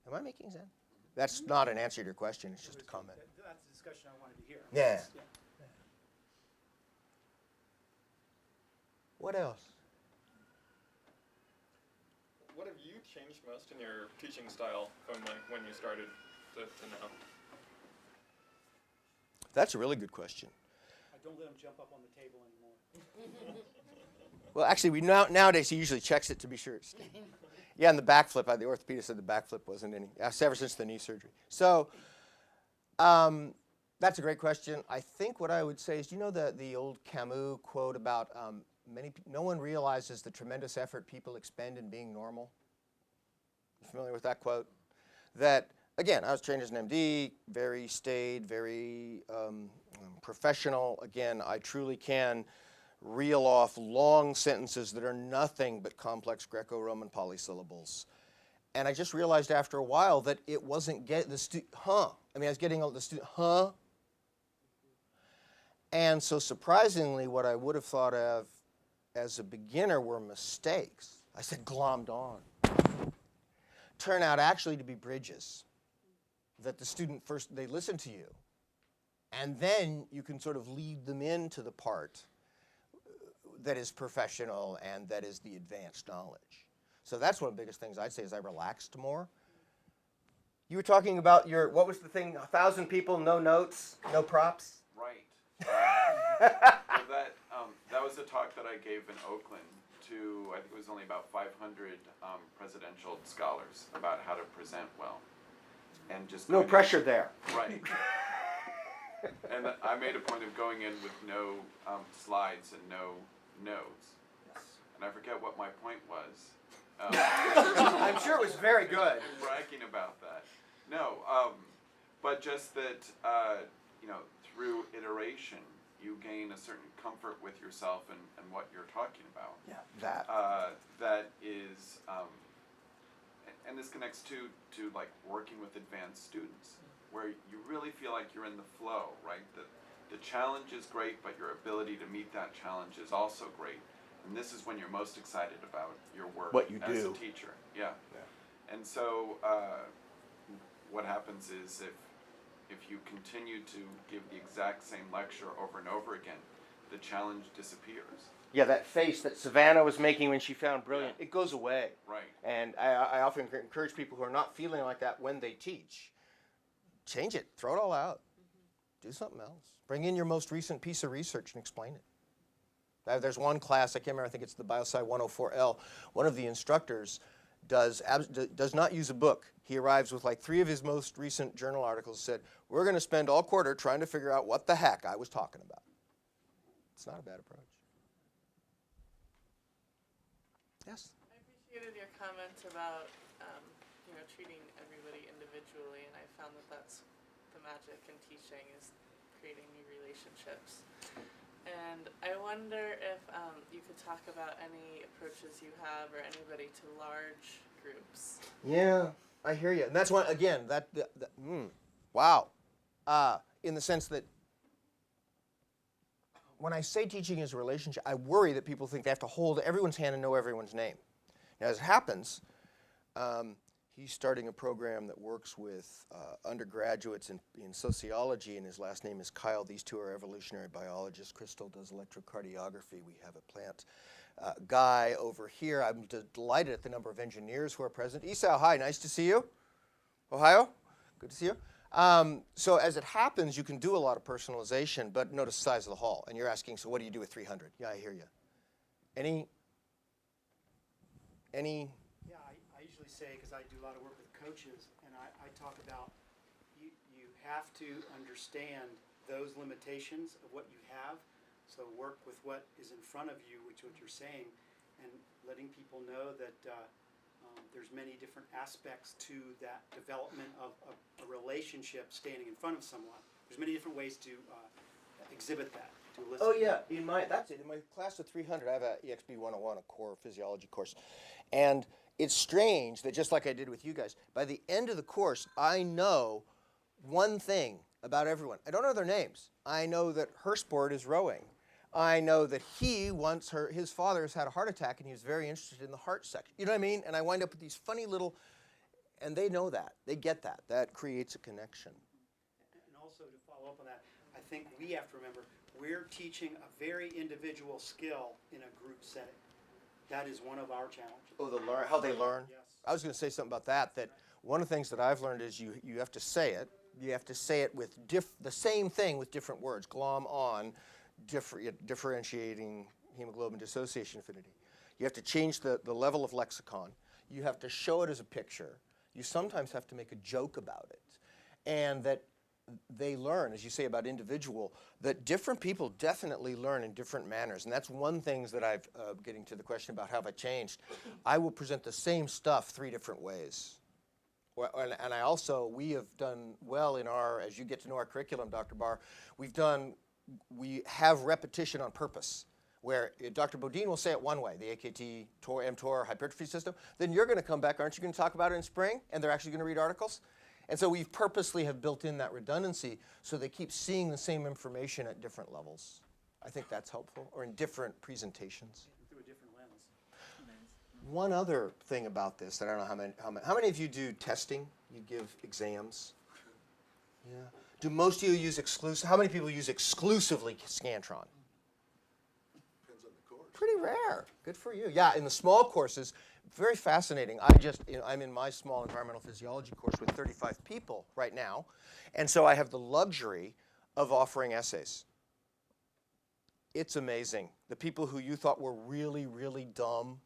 Am I making sense? That's not an answer to your question, it's just a comment. That's the discussion I wanted to hear. Yeah. What else? What have you changed most in your teaching style from when you started to now? That's a really good question. I don't let them jump up on the table anymore. Well, actually, nowadays he usually checks it to be sure. Yeah, and the backflip, the orthopedist said the backflip wasn't any, ever since the knee surgery. So that's a great question. I think what I would say is, the old Camus quote about no one realizes the tremendous effort people expend in being normal? You familiar with that quote? That, again, I was trained as an MD, very staid, very professional. Again, I truly can reel off long sentences that are nothing but complex Greco-Roman polysyllables. And I just realized after a while that it wasn't I was getting all the student, And so surprisingly, what I would have thought of as a beginner were mistakes. I said glommed on. Turn out actually to be bridges. That the student first, they listen to you. And then you can sort of lead them into the part that is professional and that is the advanced knowledge. So that's one of the biggest things I'd say is I relaxed more. You were talking about what was the thing, 1,000 people, no notes, no props? Right. That was a talk that I gave in Oakland to, I think it was only about 500 presidential scholars about how to present well. And just No pressure there. Right. And I made a point of going in with no slides and no notes. And I forget what my point was. I'm sure it was very good. Bragging about that. No, but just that, through iteration, you gain a certain comfort with yourself and what you're talking about. Yeah, that. That is, and this connects to like working with advanced students, where you really feel like you're in the flow, right? The challenge is great, but your ability to meet that challenge is also great. And this is when you're most excited about your work What you as do. a teacher. Yeah. And so what happens is if you continue to give the exact same lecture over and over again, the challenge disappears. Yeah, that face that Savannah was making when she found brilliant, it goes away. Right. And I often encourage people who are not feeling like that when they teach, change it, throw it all out, do something else. Bring in your most recent piece of research and explain it. There's one class, I can't remember, I think it's the Biosci 104L, one of the instructors does not use a book. He arrives with like 3 of his most recent journal articles, said, we're going to spend all quarter trying to figure out what the heck I was talking about. It's not a bad approach. Yes? I appreciated your comments about, treating everybody individually, and I found that that's the magic in teaching is creating new relationships. And I wonder if you could talk about any approaches you have or anybody to large groups. Yeah, I hear you. And that's one, again, wow. In the sense that when I say teaching is a relationship, I worry that people think they have to hold everyone's hand and know everyone's name. Now, as it happens, he's starting a program that works with undergraduates in sociology, and his last name is Kyle. These two are evolutionary biologists. Crystal does electrocardiography. We have a plant guy over here. I'm delighted at the number of engineers who are present. Esau, hi, nice to see you. Ohio, good to see you. So as it happens, you can do a lot of personalization, but notice the size of the hall. And you're asking, so what do you do with 300? Yeah, I hear you. Any? Yeah, I usually say, because I do a lot of work with coaches, and I talk about you have to understand those limitations of what you have. So work with what is in front of you, which is what you're saying, and letting people know that there's many different aspects to that development of a relationship standing in front of someone. There's many different ways to exhibit that, to elicit. Oh yeah, that's it. In my class of 300, I have a EXP 101, a core physiology course. And it's strange that just like I did with you guys, by the end of the course, I know one thing about everyone. I don't know their names. I know that her sport is rowing. I know that his father has had a heart attack and he was very interested in the heart section. You know what I mean? And I wind up with these funny little, and they know that. They get that. That creates a connection. And also to follow up on that, I think we have to remember we're teaching a very individual skill in a group setting. That is one of our challenges. Oh, how they learn? Yes. I was going to say something about that one of the things that I've learned is you have to say it. You have to say it with the same thing with different words. Glom on, differentiating hemoglobin dissociation affinity. You have to change the level of lexicon. You have to show it as a picture. You sometimes have to make a joke about it. And that they learn, as you say about individual, that different people definitely learn in different manners. And that's one thing that I've, getting to the question about how have I changed, I will present the same stuff 3 different ways. And I also, we have done well in our, as you get to know our curriculum, Dr. Barr, we have repetition on purpose. Where Dr. Bodine will say it one way, the AKT, mTOR, hypertrophy system, then you're going to come back, aren't you going to talk about it in spring? And they're actually going to read articles? And so we purposely have built in that redundancy so they keep seeing the same information at different levels. I think that's helpful, or in different presentations. Through a different lens. One other thing about this, I don't know how many of you do testing? You give exams? Yeah. Do most of you use how many people use exclusively Scantron? Depends on the course. Pretty rare. Good for you. Yeah, in the small courses, very fascinating. I'm in my small environmental physiology course with 35 people right now, and so I have the luxury of offering essays. It's amazing. The people who you thought were really, really dumb,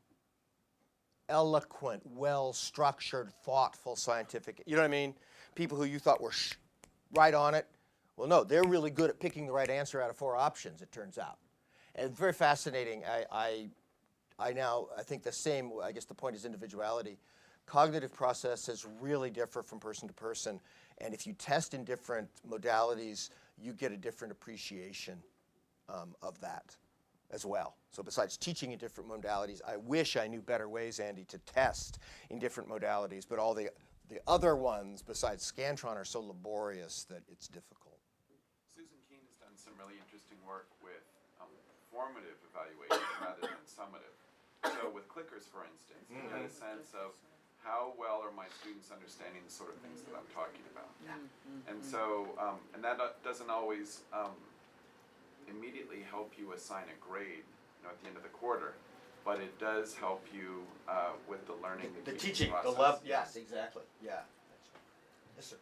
eloquent, well-structured, thoughtful, scientific, you know what I mean? People who you thought were right on it. Well, no, they're really good at picking the right answer out of 4 options, it turns out. And it's very fascinating. I think the same, I guess the point is individuality. Cognitive processes really differ from person to person. And if you test in different modalities, you get a different appreciation of that as well. So besides teaching in different modalities, I wish I knew better ways, Andy, to test in different modalities. But all the other ones besides Scantron are so laborious that it's difficult. Susan Keene has done some really interesting work with formative evaluation rather than summative. So with clickers, for instance, you get a sense of how well are my students understanding the sort of things that I'm talking about. And so, and that doesn't always immediately help you assign a grade, at the end of the quarter, but it does help you with the learning, The teaching teaching, the process. love, yes, exactly, yeah. Yes, sir.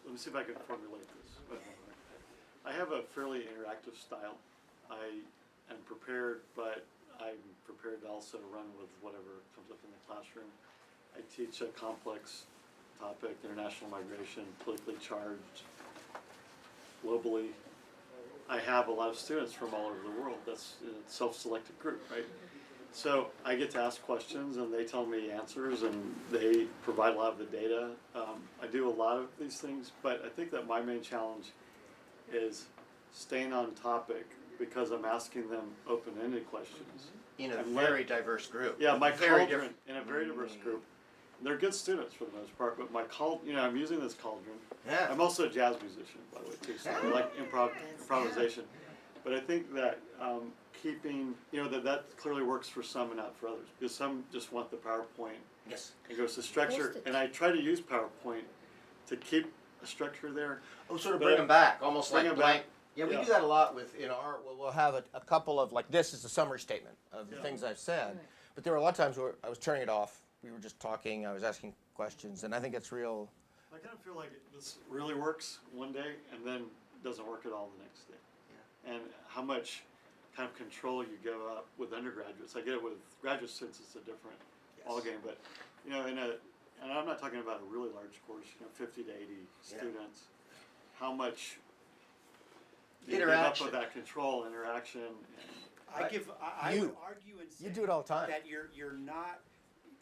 Let me see if I can formulate this. I have a fairly interactive style. I am prepared, but I'm prepared to also run with whatever comes up in the classroom. I teach a complex topic, international migration, politically charged, globally. I have a lot of students from all over the world. That's a self-selected group, right? So I get to ask questions and they tell me answers and they provide a lot of the data. I do a lot of these things, but I think that my main challenge is staying on topic because I'm asking them open-ended questions. In a And very diverse group. Yeah, my Very cauldron, in a very diverse group. They're good students for the most part, but my I'm using this cauldron. Yeah. I'm also a jazz musician, by the way, too, so I like improvisation. But I think that keeping, that clearly works for some and not for others, because some just want the PowerPoint. Yes. It goes to structure, and I try to use PowerPoint to keep a structure there. Oh, sort of But bring them back, almost bring like 'em blank. back. Yeah, we Yeah. do that a lot in our. We'll have a couple of like this is a summary statement of the Yeah. things I've said, but there were a lot of times where I was turning it off. We were just talking. I was asking questions, and I think it's real. I kind of feel like this really works one day and then doesn't work at all the next day. Yeah. And how much kind of control you give up with undergraduates. I get it with graduate students, it's a different ballgame, but and I'm not talking about a really large course, 50 to 80 students. How much you give up of that control, interaction, and I You. would argue and say You do it all the time. that you're not,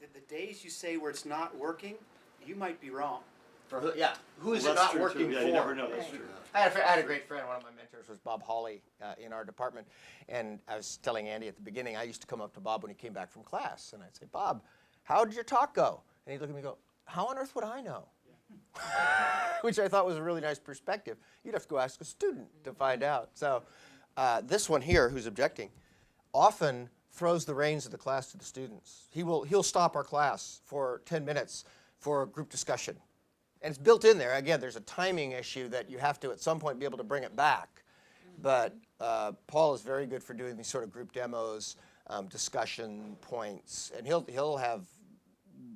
that the days you say where it's not working, you might be wrong. For who? Yeah. Who is well, it that's not true working too. Yeah, for? you never know. That's Right. true. I had a great friend. One of my mentors was Bob Hawley in our department, and I was telling Andy at the beginning. I used to come up to Bob when he came back from class, and I'd say, "Bob, how did your talk go?" And he'd look at me and go, "How on earth would I know?" Which I thought was a really nice perspective. You'd have to go ask a student to find out. So this one here, who's objecting, often throws the reins of the class to the students. He'll stop our class for 10 minutes for a group discussion. And it's built in there. Again, there's a timing issue that you have to at some point be able to bring it back. But Paul is very good for doing these sort of group demos, discussion points, and he'll have,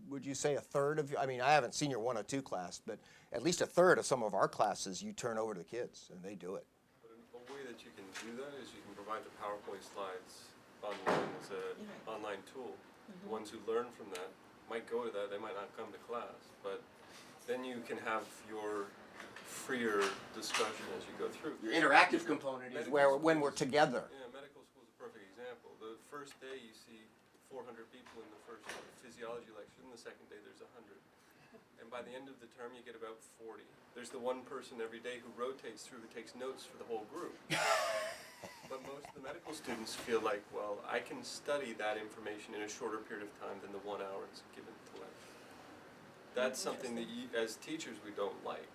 would you say, a third of, I mean, I haven't seen your 102 class, but at least a third of some of our classes you turn over to the kids, and they do it. But a way that you can do that is you can provide the PowerPoint slides online as an online tool. The ones who learn from that might go to that, they might not come to class, but then you can have your freer discussion as you go through. Your interactive component is where when we're together. Yeah, medical school is a perfect example. The first day you see 400 people in the first physiology lecture, and the second day there's 100. And by the end of the term you get about 40. There's the one person every day who rotates through, who takes notes for the whole group. But most of the medical students feel like, well, I can study that information in a shorter period of time than the 1 hour it's given to lecture. That's something that as teachers we don't like.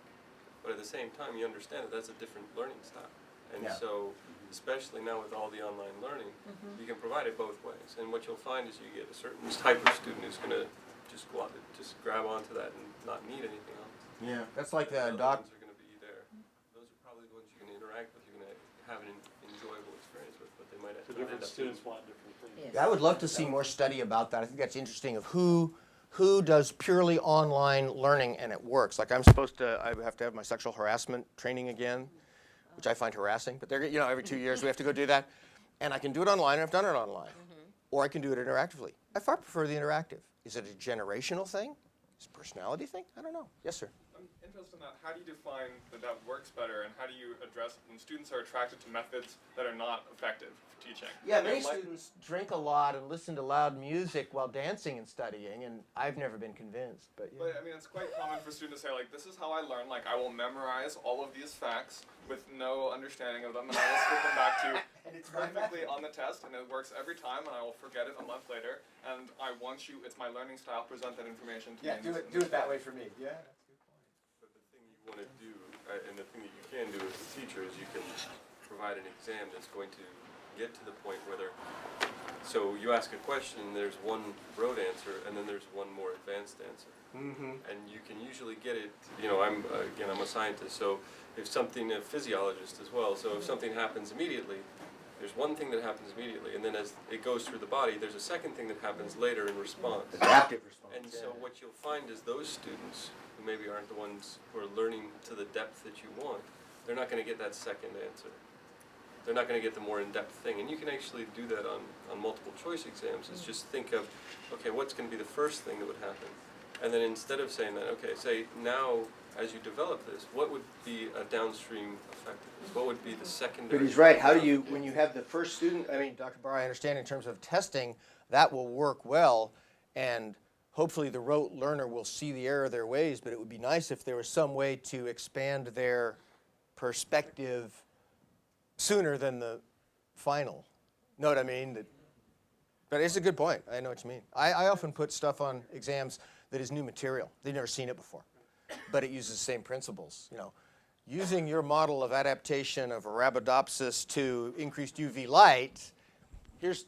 But at the same time, you understand that that's a different learning style. And so, especially now with all the online learning, you can provide it both ways. And what you'll find is you get a certain type of student who's going to just go out, just grab onto that and not need anything else. Yeah, that's like the other doc. ones are going to be there. Those are probably the ones you can interact with. You're going to have an enjoyable experience with, but they might The not different end up students want different things. Yes. I would love to see more study about that. I think that's interesting of who does purely online learning and it works. Like I have to have my sexual harassment training again, which I find harassing, but they're, every 2 years we have to go do that. And I can do it online, and I've done it online. Or I can do it interactively. I far prefer the interactive. Is it a generational thing? Is it a personality thing? I don't know. Yes, sir. I'm interested in that. How do you define that works better, and how do you address when students are attracted to methods that are not effective for teaching? Yeah, many And like- students drink a lot and listen to loud music while dancing and studying, and I've never been convinced. But yeah. But I mean, it's quite common for students to say, like, this is how I learn. Like, I will memorize all of these facts with no understanding of them, and I will spit them back to you perfectly on the test, and it works every time, and I will forget it a month later. And I want you, it's my learning style, present that information to me. do it that way for me. Yeah. But the thing you want to do, and the thing that you can do as a teacher, is you can provide an exam that's going to get to the point where so you ask a question, and there's one rote answer, and then there's one more advanced answer. And you can usually get it, I'm a scientist, so if something, a physiologist as well, so if something happens immediately, there's one thing that happens immediately, and then as it goes through the body, there's a second thing that happens later in response. Adaptive response. And so what you'll find is those students, who maybe aren't the ones who are learning to the depth that you want, they're not going to get that second answer. they're not going to get the more in-depth thing. And you can actually do that on multiple choice exams. It's just think of, okay, what's going to be the first thing that would happen? And then instead of saying that, okay, say now as you develop this, what would be a downstream effect of this? What would be the secondary? But he's right. How do you, when you have the first student, I mean, Dr. Barr, I understand in terms of testing, that will work well, and hopefully the rote learner will see the error of their ways, but it would be nice if there was some way to expand their perspective sooner than the final. Know what I mean? But it's a good point. I know what you mean. I often put stuff on exams that is new material. They've never seen it before, but it uses the same principles. You know, using your model of adaptation of Arabidopsis to increased UV light, here's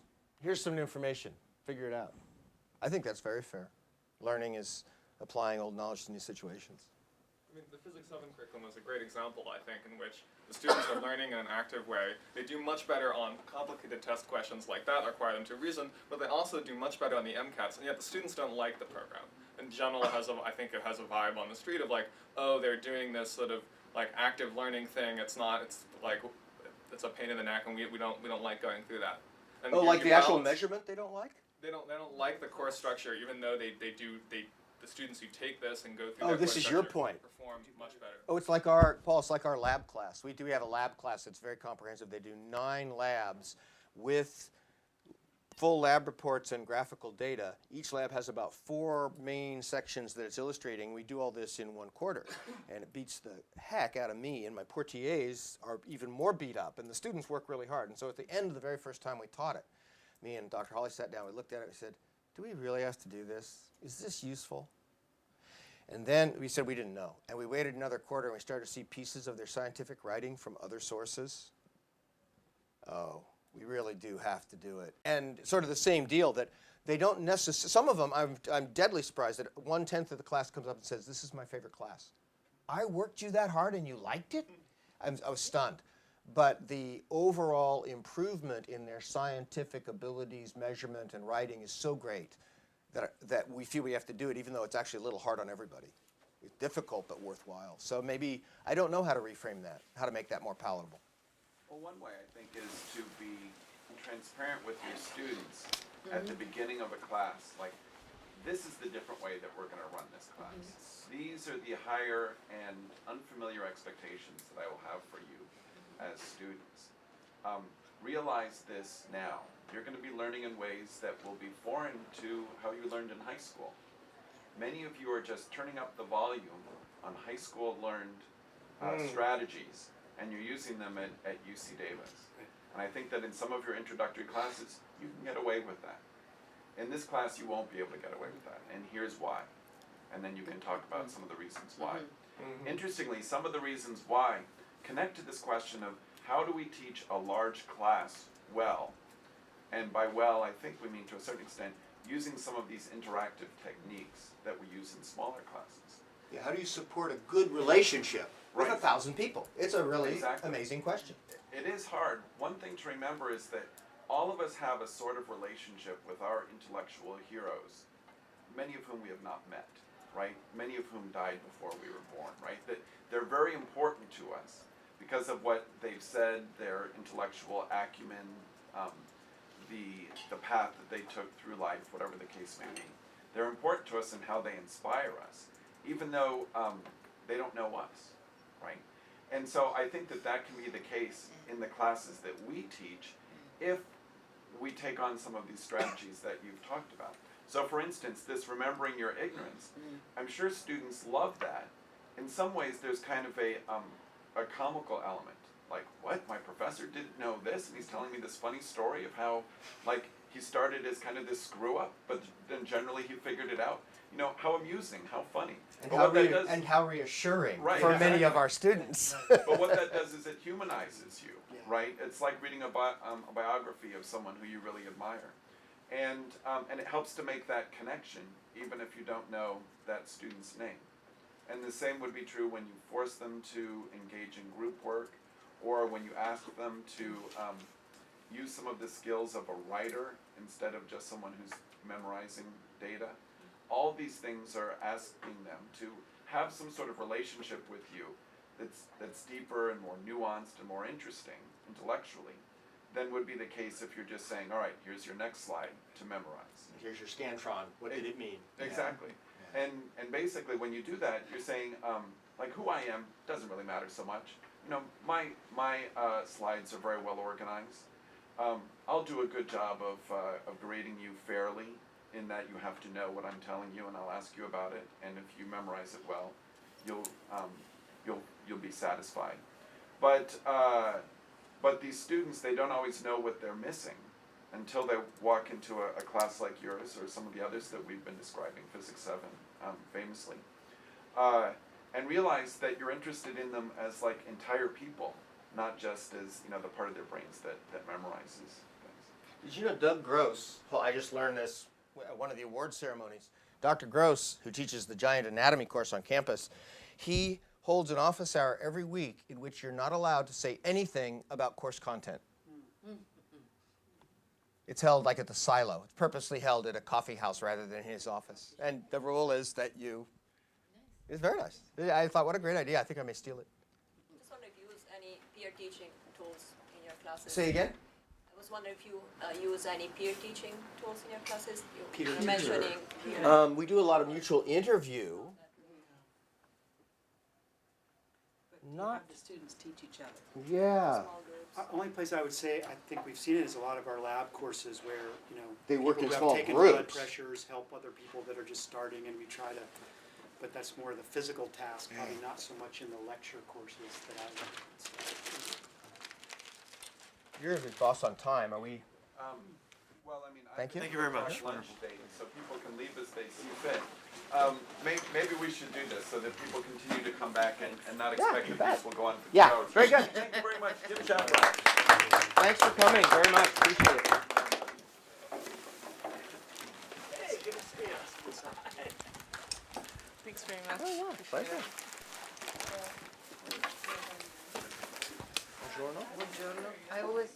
some information. Figure it out. I think that's very fair. Learning is applying old knowledge to new situations. I mean, the Physics 7 curriculum is a great example, I think, in which the students are learning in an active way. They do much better on complicated test questions like that, require them to reason, but they also do much better on the MCATs, and yet the students don't like the program. In general, I think it has a vibe on the street of like, oh, they're doing this sort of like active learning thing. It's like, it's a pain in the neck, and we don't like going through that. And Oh, like you the actual balance- measurement they don't like? They don't like the course structure, even though the students who take this and go through Oh, their this course is your structure point. perform much better. Oh, it's like our lab class. We have a lab class that's very comprehensive. They do 9 labs with full lab reports and graphical data. Each lab has about 4 main sections that it's illustrating. We do all this in 1 quarter, and it beats the heck out of me, and my poor TAs are even more beat up, and the students work really hard. And so at the end of the very first time we taught it, me and Dr. Holly sat down, we looked at it, we said, do we really have to do this? Is this useful? And then we said we didn't know. And we waited another quarter and we started to see pieces of their scientific writing from other sources. Oh, we really do have to do it. And sort of the same deal that they don't necessarily, some of them, I'm deadly surprised that 1/10 of the class comes up and says, this is my favorite class. I worked you that hard and you liked it? I was stunned. But the overall improvement in their scientific abilities, measurement, and writing is so great that we feel we have to do it, even though it's actually a little hard on everybody. It's difficult but worthwhile. So maybe, I don't know how to reframe that, how to make that more palatable. Well, one way I think is to be transparent with your students at the beginning of a class. Like, this is the different way that we're going to run this class. These are the higher and unfamiliar expectations that I will have for you as students. Realize this now. You're going to be learning in ways that will be foreign to how you learned in high school. Many of you are just turning up the volume on high school learned strategies, and you're using them at UC Davis. And I think that in some of your introductory classes, you can get away with that. In this class, you won't be able to get away with that, and here's why. And then you can talk about some of the reasons why. Interestingly, some of the reasons why connect to this question of how do we teach a large class well? And by well, I think we mean to a certain extent using some of these interactive techniques that we use in smaller classes. Yeah, how do you support a good relationship with Right. 1,000 people? It's a really Exactly. amazing question. It is hard. One thing to remember is that all of us have a sort of relationship with our intellectual heroes, many of whom we have not met, right? Many of whom died before we were born, right? That they're very important to us because of what they've said, their intellectual acumen, the path that they took through life, whatever the case may be. They're important to us in how they inspire us, even though they don't know us, right? And so I think that that can be the case in the classes that we teach if we take on some of these strategies that you've talked about. So for instance, this remembering your ignorance, I'm sure students love that. In some ways, there's kind of a comical element. Like, what? My professor didn't know this, and he's telling me this funny story of how, like, he started as kind of this screw-up, but then generally he figured it out. You know, how amusing, how funny. And, But how, what that does, how reassuring Right, for many exactly. of our students. but what that does is it humanizes you, right? It's like reading a biography of someone who you really admire. And it helps to make that connection, even if you don't know that student's name. And the same would be true when you force them to engage in group work, or when you ask them to use some of the skills of a writer instead of just someone who's memorizing data. All these things are asking them to have some sort of relationship with you that's deeper and more nuanced and more interesting intellectually than would be the case if you're just saying, all right, here's your next slide to memorize. Here's your Scantron. What did it mean? Exactly. And basically when you do that, you're saying, like who I am doesn't really matter so much. You know, my slides are very well organized. I'll do a good job of grading you fairly in that you have to know what I'm telling you, and I'll ask you about it. And if you memorize it well, you'll be satisfied. But these students, they don't always know what they're missing until they walk into a class like yours or some of the others that we've been describing, Physics 7 famously, and realize that you're interested in them as like entire people, not just as, you know, the part of their brains that memorizes things. Did you know Doug Gross, well, I just learned this at one of the award ceremonies. Dr. Gross, who teaches the Giant Anatomy course on campus, he holds an office hour every week in which you're not allowed to say anything about course content. It's held like at the silo. It's purposely held at a coffee house rather than his office. And the rule is that it's very nice. I thought, what a great idea. I think I may steal it. Just wondering if you use any peer teaching tools in your classes. Say again? I was wondering if you use any peer teaching tools in your classes. Peer You're teacher. mentioning We do a lot of mutual interview. Not, the students teach each other. yeah. small groups. Only place I would say, I think we've seen it is a lot of our lab courses where, you know, They work people in who small have taken blood groups. pressures help other people that are just starting, and we try to, but that's more the physical task, probably not so much in the lecture courses that I would. You're the boss on time. Are we? Well, I mean, Thank you. Thank you very much. Lunch date, so people can leave as they see fit. Maybe we should do this so that people continue to come back and not expect you that bet. these will go on for 2 Yeah, hours. very good. Thank you very much, Jim Shaffrath. Thanks for coming very much. Appreciate it. Hey, good to see you. Thanks very much. Oh, yeah, Appreciate pleasure. it. Buongiorno. I always